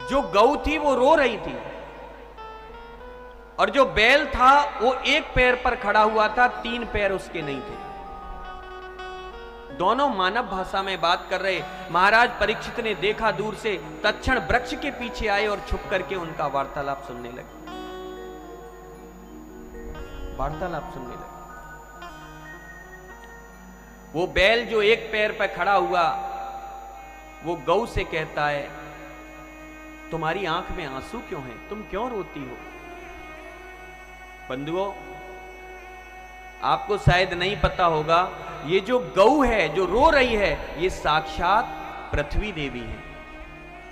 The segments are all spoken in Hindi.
जो गऊ थी वो रो रही थी और जो बैल था वो एक पैर पर खड़ा हुआ था, 3 पैर उसके नहीं थे। दोनों मानव भाषा में बात कर रहे। महाराज परीक्षित ने देखा दूर से, तत्क्षण वृक्ष के पीछे आए और छुप करके उनका वार्तालाप सुनने लगे। वार्तालाप सुनने लगे। वो बैल जो एक पैर पर खड़ा हुआ वो गऊ से कहता है, तुम्हारी आंख में आंसू क्यों हैं? तुम क्यों रोती हो? बंधुओं, आपको शायद नहीं पता होगा, ये जो गऊ है जो रो रही है ये साक्षात पृथ्वी देवी है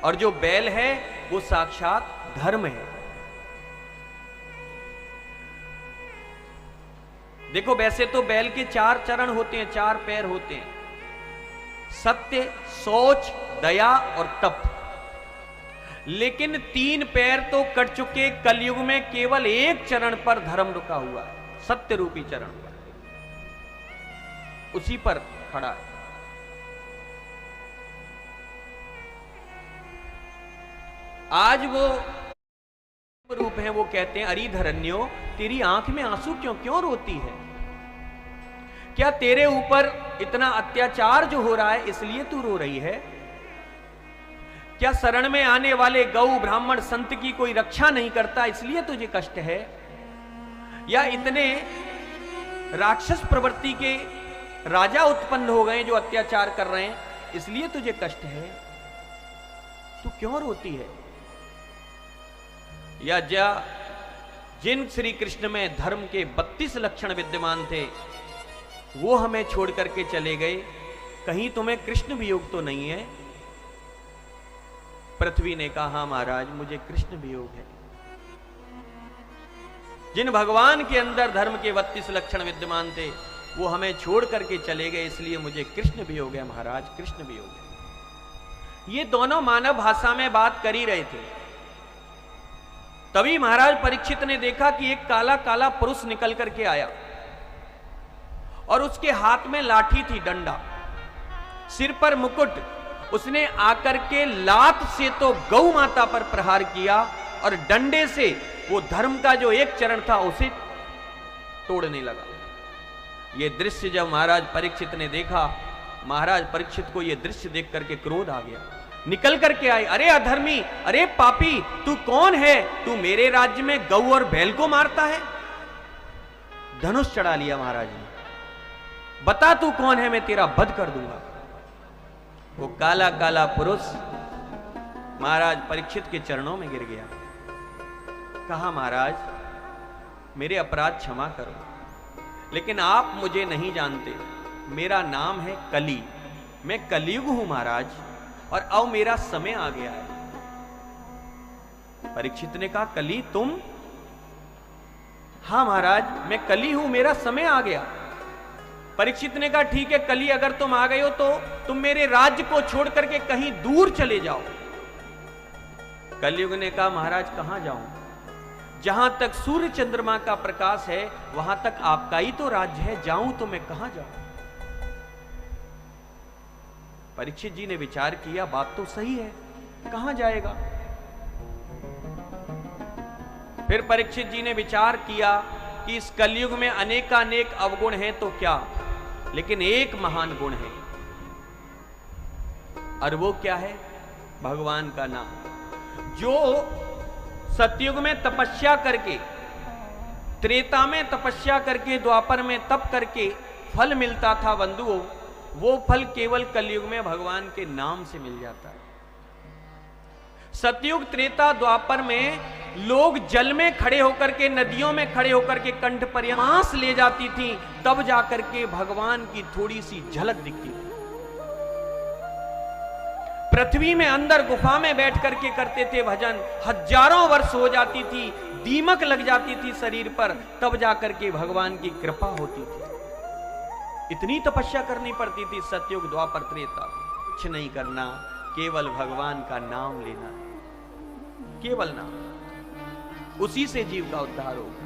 और जो बैल है वो साक्षात धर्म है। देखो, वैसे तो बैल के 4 चरण होते हैं, 4 पैर होते हैं, सत्य, शौच, दया और तप। लेकिन 3 पैर तो कट चुके, कलयुग में केवल एक चरण पर धर्म रुका हुआ है, सत्य रूपी चरण पर, उसी पर खड़ा है। आज वो रूप है, वो कहते हैं, अरी धरण्यो, तेरी आंख में आंसू क्यों रोती है? क्या तेरे ऊपर इतना अत्याचार जो हो रहा है इसलिए तू रो रही है? क्या शरण में आने वाले गौ ब्राह्मण संत की कोई रक्षा नहीं करता इसलिए तुझे कष्ट है? या इतने राक्षस प्रवृत्ति के राजा उत्पन्न हो गए जो अत्याचार कर रहे हैं इसलिए तुझे कष्ट है? तू क्यों रोती है? या जिन श्री कृष्ण में धर्म के 32 लक्षण विद्यमान थे वो हमें छोड़ करके चले गए, कहीं तुम्हें कृष्ण वियोग तो नहीं है? पृथ्वी ने कहा, हाँ महाराज, मुझे कृष्ण वियोग है। जिन भगवान के अंदर धर्म के 32 लक्षण विद्यमान थे वो हमें छोड़ करके चले गए, इसलिए मुझे कृष्ण वियोग है महाराज, कृष्ण वियोग है। ये दोनों मानव भाषा में बात कर ही रहे थे। तभी महाराज परीक्षित ने देखा कि एक काला काला पुरुष निकल करके आया और उसके हाथ में लाठी थी, डंडा, सिर पर मुकुट। उसने आकर के लात से तो गौ माता पर प्रहार किया और डंडे से वो धर्म का जो एक चरण था उसे तोड़ने लगा। ये दृश्य जब महाराज परीक्षित ने देखा, महाराज परीक्षित को ये दृश्य देख करके क्रोध आ गया। निकल करके आए, अरे अधर्मी, अरे पापी, तू कौन है? तू मेरे राज्य में गौ और बैल को मारता है? धनुष चढ़ा लिया महाराज ने। बता तू कौन है, मैं तेरा वध कर दूंगा। वो काला काला पुरुष महाराज परीक्षित के चरणों में गिर गया। कहा, महाराज मेरे अपराध क्षमा करो, लेकिन आप मुझे नहीं जानते, मेरा नाम है कली, मैं कलयुग हूं महाराज, और अब मेरा समय आ गया है। परीक्षित ने कहा, कली तुम? हां महाराज, मैं कली हूं, मेरा समय आ गया। परीक्षित ने कहा, ठीक है कली, अगर तुम आ गए हो तो तुम मेरे राज्य को छोड़ करके कहीं दूर चले जाओ। कलयुग ने कहा, महाराज कहां जाऊं? जहां तक सूर्य चंद्रमा का प्रकाश है वहां तक आपका ही तो राज्य है, जाऊं तो मैं कहां जाऊं? परीक्षित जी ने विचार किया, बात तो सही है, कहां जाएगा? फिर परीक्षित जी ने विचार किया कि इस कलयुग में अनेकानेक अवगुण हैं तो क्या, लेकिन एक महान गुण है, और वो क्या है? भगवान का नाम। जो सतयुग में तपस्या करके, त्रेता में तपस्या करके, द्वापर में तप करके फल मिलता था बंधुओं, वो फल केवल कलयुग में भगवान के नाम से मिल जाता है। सतयुग, त्रेता, द्वापर में लोग जल में खड़े होकर के, नदियों में खड़े होकर के कंठ पर सांस ले जाती थी, तब जाकर के भगवान की थोड़ी सी झलक दिखती थी। पृथ्वी में अंदर गुफा में बैठ करके करते थे भजन, हजारों वर्ष हो जाती थी, दीमक लग जाती थी शरीर पर, तब जाकर के भगवान की कृपा होती थी। इतनी तपस्या करनी पड़ती थी सतयुग, द्वापर, त्रेता। कुछ नहीं करना, केवल भगवान का नाम लेना, केवल नाम, उसी से जीव का उद्धार होगा।